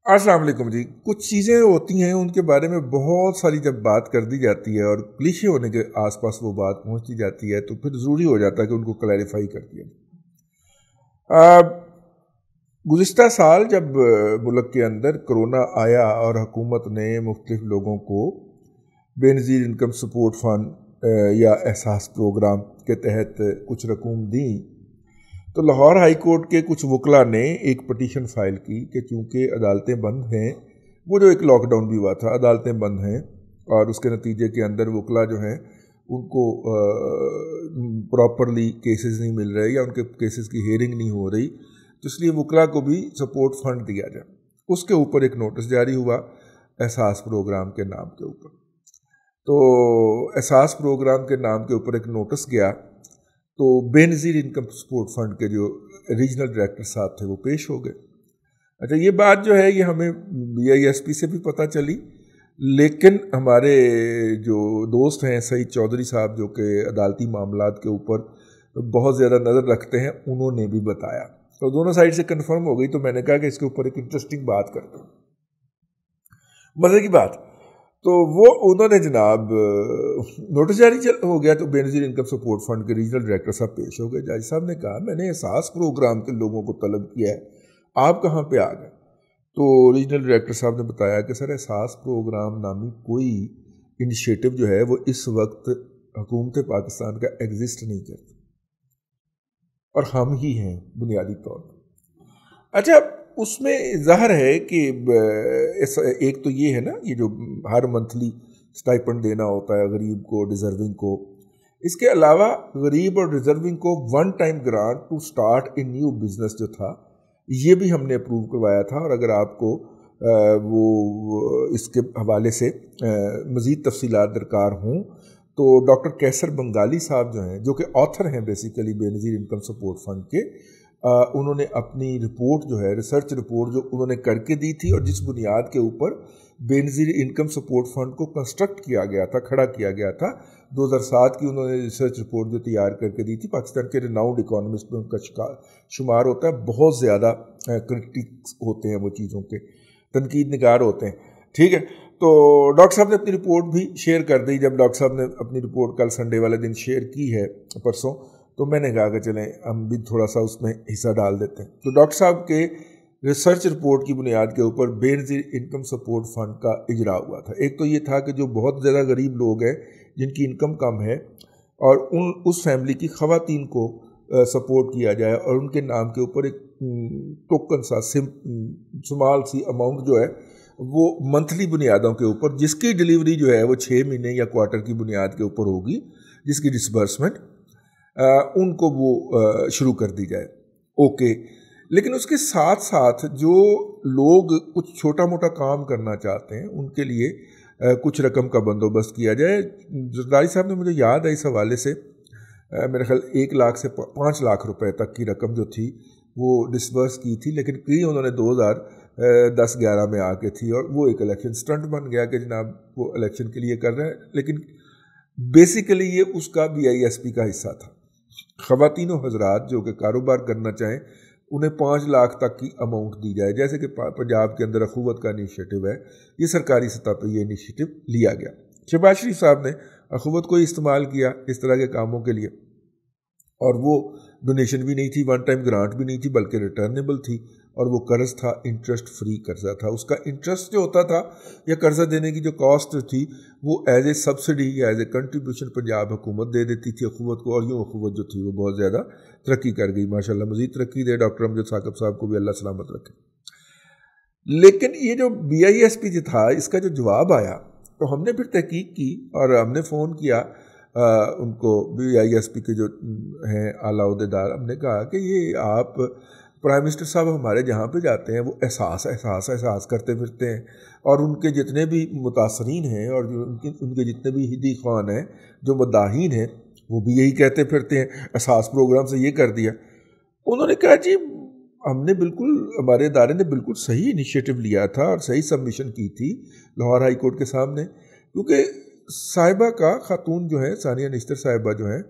अस्सलाम वालेकुम जी। कुछ चीज़ें होती हैं उनके बारे में बहुत सारी जब बात कर दी जाती है और क्लीशे होने के आसपास वो बात पहुंचती जाती है तो फिर ज़रूरी हो जाता है कि उनको क्लैरिफाई कर दिया। गुज़िश्ता साल जब मुल्क के अंदर कोरोना आया और हुकूमत ने मुख्तलिफ लोगों को बेनज़ीर इनकम सपोर्ट फ़ंड या एहसास प्रोग्राम के तहत कुछ रकूम दी, तो लाहौर हाई कोर्ट के कुछ वकला ने एक पटिशन फाइल की कि चूँकि अदालतें बंद हैं, वो जो एक लॉकडाउन भी हुआ था, अदालतें बंद हैं और उसके नतीजे के अंदर वकला जो हैं उनको प्रॉपरली केसेस नहीं मिल रहे या उनके केसेस की हेयरिंग नहीं हो रही, तो इसलिए वकला को भी सपोर्ट फंड दिया जाए। उसके ऊपर एक नोटिस जारी हुआ एहसास प्रोग्राम के नाम के ऊपर। तो एहसास प्रोग्राम के नाम के ऊपर एक नोटिस गया, तो बेनज़ीर इनकम सपोर्ट फंड के जो रीजनल डायरेक्टर साहब थे वो पेश हो गए। अच्छा, ये बात जो है ये हमें BISP से भी पता चली, लेकिन हमारे जो दोस्त हैं सईद चौधरी साहब जो कि अदालती मामलात के ऊपर बहुत ज़्यादा नज़र रखते हैं, उन्होंने भी बताया। तो दोनों साइड से कंफर्म हो गई, तो मैंने कहा कि इसके ऊपर एक इंटरेस्टिंग बात करते हैं, मज़े की बात। तो वो उन्होंने जनाब नोटिस जारी हो गया, तो बेनज़ीर इनकम सपोर्ट फंड के रीजनल डायरेक्टर साहब पेश हो गए। जज साहब ने कहा मैंने एहसास प्रोग्राम के लोगों को तलब किया है, आप कहाँ पे आ गए? तो रीजनल डायरेक्टर साहब ने बताया कि सर एहसास प्रोग्राम नामी कोई इनिशिएटिव जो है वो इस वक्त हुकूमत पाकिस्तान का एग्जिस्ट नहीं करता और हम ही हैं बुनियादी तौर पर। अच्छा, उसमें ज़ाहिर है कि एक तो ये है ना, ये जो हर मंथली स्टाइपेंड देना होता है गरीब को, डिज़र्विंग को, इसके अलावा गरीब और डिज़र्विंग को one time grant to start a new business जो था, ये भी हमने अप्रूव करवाया था। और अगर आपको वो इसके हवाले से मज़ीद तफसीलात दरकार हों तो डॉक्टर कैसर बंगाली साहब जो हैं, जो कि ऑथर हैं basically Benazir income support fund के, उन्होंने अपनी रिपोर्ट जो है, रिसर्च रिपोर्ट जो उन्होंने करके दी थी और जिस बुनियाद के ऊपर बेनज़ीर इनकम सपोर्ट फंड को कंस्ट्रक्ट किया गया था, खड़ा किया गया था, 2007 की उन्होंने रिसर्च रिपोर्ट जो तैयार करके दी थी। पाकिस्तान के रिनाउंड इकोनॉमिस्ट में उनका शुमार होता है, बहुत ज़्यादा क्रिटिक्स होते हैं वो चीज़ों के, तनकीद निगार होते हैं, ठीक है। तो डॉक्टर साहब ने अपनी रिपोर्ट भी शेयर कर दी। जब डॉक्टर साहब ने अपनी रिपोर्ट कल संडे वाले दिन शेयर की है परसों, तो मैंने कहा कि चलें हम भी थोड़ा सा उसमें हिस्सा डाल देते हैं। तो डॉक्टर साहब के रिसर्च रिपोर्ट की बुनियाद के ऊपर बेनज़ीर इनकम सपोर्ट फंड का इजरा हुआ था। एक तो ये था कि जो बहुत ज़्यादा गरीब लोग हैं जिनकी इनकम कम है और उस फैमिली की ख़वातीन को सपोर्ट किया जाए और उनके नाम के ऊपर एक टोकन सा स्मॉल सी अमाउंट जो है वो मंथली बुनियादों के ऊपर, जिसकी डिलीवरी जो है वो 6 महीने या क्वार्टर की बुनियाद के ऊपर होगी, जिसकी डिसबर्समेंट उनको वो शुरू कर दी जाए। ओके, लेकिन उसके साथ साथ जो लोग कुछ छोटा मोटा काम करना चाहते हैं उनके लिए कुछ रकम का बंदोबस्त किया जाए। जरदारी साहब ने मुझे याद है इस हवाले से मेरे ख्याल 1 लाख से 5 लाख रुपए तक की रकम जो थी वो डिसबर्स की थी, लेकिन की उन्होंने 2010-11 में आके थी और वो एक इलेक्शन स्टंट बन गया कि जनाब वो इलेक्शन के लिए कर रहे हैं, लेकिन बेसिकली ये उसका BISP का हिस्सा था। ख़वातीनों हजरात जो कि कारोबार करना चाहें उन्हें 5 लाख तक की अमाउंट दी जाए, जैसे कि पंजाब के अंदर अखुवत का इनिशिएटिव है, ये सरकारी सतह पर ये इनिशिएटिव लिया गया। शहबाज शरीफ साहब ने अखुवत को इस्तेमाल किया इस तरह के कामों के लिए, और वो डोनेशन भी नहीं थी, वन टाइम ग्रांट भी नहीं थी, बल्कि रिटर्नेबल थी, और वो कर्ज था इंटरेस्ट फ्री कर्जा था। उसका इंटरेस्ट जो होता था या कर्जा देने की जो कॉस्ट थी वो एज ए सब्सिडी या एज ए कंट्रीब्यूशन पंजाब हुकूमत दे देती थी अखुवत को, और यूँ अखुवत जो थी वो बहुत ज़्यादा तरक्की कर गई, माशाल्लाह मज़ीद तरक्की दे। डॉक्टर अमजद साकिब साहब को भी अल्लाह सलामत रखे। लेकिन ये जो BISP जो था, इसका जो जवाब आया, तो हमने फिर तहकीक की और हमने फ़ोन किया उनको, BISP के जो हैं आला ओहदेदार, हमने कहा कि ये आप प्राइम मिनिस्टर साहब हमारे जहाँ पे जाते हैं वो एहसास करते फिरते हैं, और उनके जितने भी मुतासरीन हैं और जो उनके जितने भी हिदी खान हैं, जो मदाहीन हैं, वो भी यही कहते फिरते हैं एहसास प्रोग्राम से ये कर दिया। उन्होंने कहा जी हमने बिल्कुल, हमारे इदारे ने बिल्कुल सही इनिशिएटिव लिया था और सही सबमिशन की थी लाहौर हाई कोर्ट के सामने, क्योंकि साहिबा का, खातून जो है सानिया निश्तर साहिबा जो है,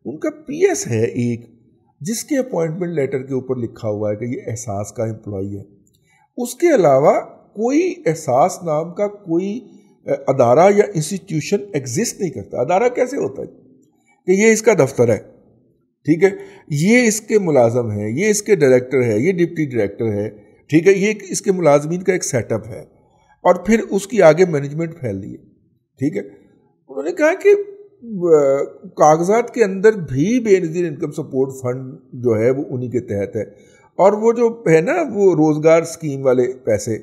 उनका PS है एक, जिसके अपॉइंटमेंट लेटर के ऊपर लिखा हुआ है कि ये एहसास का एम्प्लॉई है। उसके अलावा کوئی احساس نام کا کوئی ادارہ یا انسٹیٹیوشن ایگزسٹ نہیں کرتا. ادارہ کیسے ہوتا ہے کہ یہ اس کا دفتر ہے, ٹھیک ہے, یہ اس کے ملازم ہیں, یہ اس کے ڈائریکٹر ہے, یہ ڈپٹی ڈائریکٹر ہے, ٹھیک ہے, یہ اس کے ملازمین کا ایک سیٹ اپ ہے, اور پھر اس کی آگے مینجمنٹ پھیل رہی ہے, ٹھیک ہے. انہوں نے کہا کہ کاغذات کے اندر بھی بے نظیر انکم سپورٹ فنڈ جو ہے وہ انہی کے تحت ہے, اور وہ جو ہے نا وہ روزگار اسکیم والے پیسے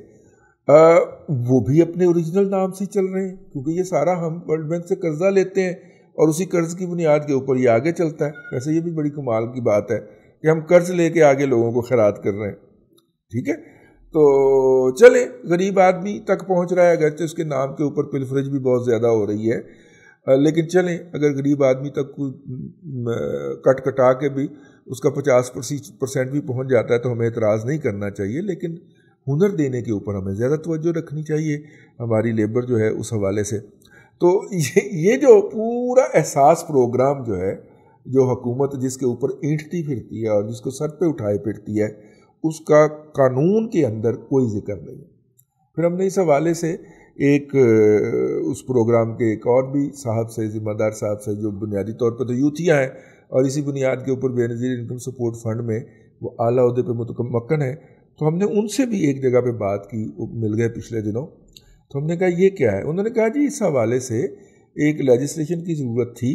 وہ بھی اپنے اوریجنل نام سے چل رہے ہیں, کیونکہ یہ سارا ہم ورلڈ بینک سے قرضہ لیتے ہیں اور اسی قرض کی بنیاد کے اوپر یہ آگے چلتا ہے. ویسے یہ بھی بڑی کمال کی بات ہے کہ ہم قرض لے کے آگے لوگوں کو خیرات کر رہے ہیں, ٹھیک ہے. تو چلیں, غریب آدمی تک پہنچ رہا ہے, اگرچہ اس کے نام کے اوپر پلفریج بھی بہت زیادہ ہو رہی ہے, لیکن چلیں اگر غریب آدمی تک کوئی کٹا کے بھی اس کا 50% بھی پہنچ جاتا ہے تو ہمیں اعتراض نہیں کرنا چاہیے, لیکن ہنر دینے کے اوپر ہمیں زیادہ توجہ رکھنی چاہیے ہماری لیبر جو ہے اس حوالے سے. تو یہ جو پورا احساس پروگرام جو ہے, جو حکومت جس کے اوپر اینٹتی پھرتی ہے اور جس کو سر پہ اٹھائے پھرتی ہے, اس کا قانون کے اندر کوئی ذکر نہیں ہے. پھر ہم نے اس حوالے سے ایک اس پروگرام کے ایک اور بھی صاحب سے, ذمہ دار صاحب سے, جو بنیادی طور پہ تو یوتھیا ہیں اور اسی بنیاد کے اوپر بے نظیر انکم سپورٹ فنڈ میں وہ اعلیٰ عہدے پہ متمکن ہے, تو ہم نے ان سے بھی ایک جگہ پہ بات کی, وہ مل گئے پچھلے دنوں. تو ہم نے کہا یہ کیا ہے؟ انہوں نے کہا جی اس حوالے سے ایک لیجسلیشن کی ضرورت تھی,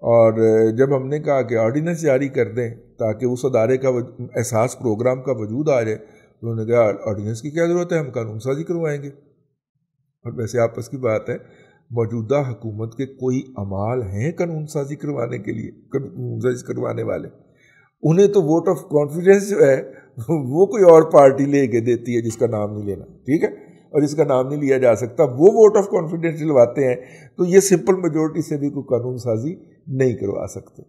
اور جب ہم نے کہا کہ آرڈیننس جاری کر دیں تاکہ اس ادارے کا احساس پروگرام کا وجود آ جائے, انہوں نے کہا آرڈیننس کی کیا ضرورت ہے, ہم قانون سازی کروائیں گے. اور ویسے آپس کی بات ہے, موجودہ حکومت کے کوئی اعمال ہیں قانون سازی کروانے کے لیے, قانون سازی کروانے والے؟ انہیں تو ووٹ آف کانفیڈنس جو ہے وہ کوئی اور پارٹی لے کے دیتی ہے جس کا نام نہیں لینا, ٹھیک ہے, اور جس کا نام نہیں لیا جا سکتا, وہ ووٹ آف کانفیڈنس دلواتے ہیں. تو یہ سمپل میجورٹی سے بھی کوئی قانون سازی نہیں کروا سکتے.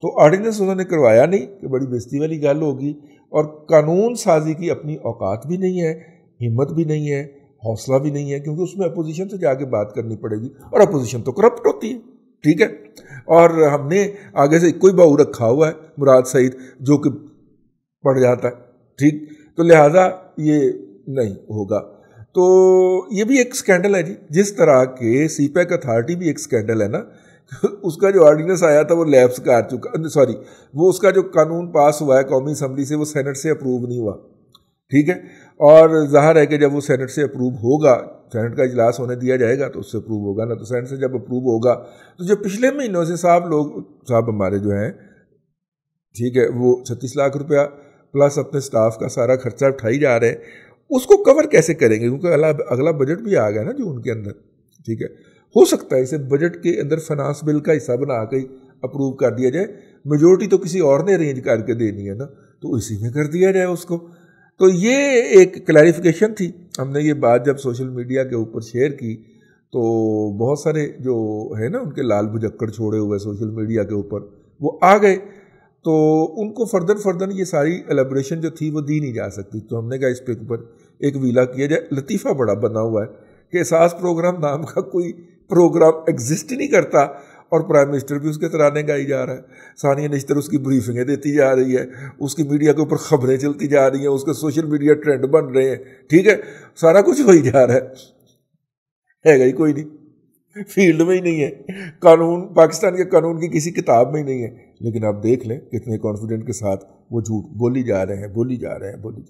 تو آرڈیننس انہوں نے کروایا نہیں کہ بڑی بےزتی والی گل ہوگی, اور قانون سازی کی اپنی اوقات بھی نہیں ہے, ہمت بھی نہیں ہے, حوصلہ بھی نہیں ہے, کیونکہ اس میں اپوزیشن سے جا کے بات کرنی پڑے گی, اور اپوزیشن تو کرپٹ ہوتی ہے, ٹھیک ہے. اور ہم نے آگے سے کوئی بہو رکھا ہوا ہے مراد سعید جو کہ پڑ جاتا ہے, ٹھیک, تو لہٰذا یہ نہیں ہوگا. تو یہ بھی ایک سکینڈل ہے جی, جس طرح کے سی پیک اتھارٹی بھی ایک سکینڈل ہے نا. اس کا جو آرڈیننس آیا تھا وہ لیپس کر چکا, سوری وہ اس کا جو قانون پاس ہوا ہے قومی اسمبلی سے وہ سینٹ سے اپروو نہیں ہوا, ٹھیک ہے. اور ظاہر ہے کہ جب وہ سینٹ سے اپروو ہوگا, سینٹ کا اجلاس ہونے دیا جائے گا تو اس سے اپروو ہوگا نا, تو سینٹ سے جب اپروو ہوگا تو جو پچھلے مہینوں سے صاحب ہمارے جو ہیں, ٹھیک ہے, وہ 36 لاکھ روپیہ پلس اپنے سٹاف کا سارا خرچہ اٹھائی جا رہے ہیں, اس کو کور کیسے کریں گے؟ کیونکہ اگلا بجٹ بھی آ گیا نا جو ان کے اندر, ٹھیک ہے. ہو سکتا ہے اسے بجٹ کے اندر فنانس بل کا حصہ بنا کے اپروو کر دیا جائے, میجورٹی تو کسی اور نے ارینج کر کے دینی ہے نا, تو اسی میں کر دیا جائے اس کو. تو یہ ایک کلیریفیکیشن تھی. ہم نے یہ بات جب سوشل میڈیا کے اوپر شیئر کی تو بہت سارے جو ہے نا ان کے لال بجکڑ چھوڑے ہوئے سوشل میڈیا کے اوپر وہ آ گئے, تو ان کو فردر یہ ساری ایلیبریشن جو تھی وہ دی نہیں جا سکتی. تو ہم نے کہا اس پہ اوپر ایک ویلا کیا جائے. لطیفہ بڑا بنا ہوا ہے کہ احساس پروگرام نام کا کوئی پروگرام ایگزسٹ ہی نہیں کرتا, اور پرائم منسٹر بھی اس کے ترانے گائی جا رہا ہے, ثانیہ نشتر اس کی بریفنگیں دیتی جا رہی ہے, اس کی میڈیا کے اوپر خبریں چلتی جا رہی ہیں, اس کے سوشل میڈیا ٹرینڈ بن رہے ہیں, ٹھیک ہے, سارا کچھ ہو ہی جا رہا ہے گا ہی کوئی نہیں, فیلڈ میں ہی نہیں ہے, قانون پاکستان کے قانون کی کسی کتاب میں ہی نہیں ہے. لیکن آپ دیکھ لیں کتنے کانفیڈنٹ کے ساتھ وہ جھوٹ بولی جا رہے ہیں.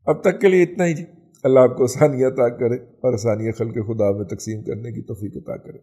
اب تک کے لیے اتنا ہی جی. اللہ آپ کو آسانیاں عطا کرے اور آسانیاں خلق خدا میں تقسیم کرنے کی توفیق عطا کرے.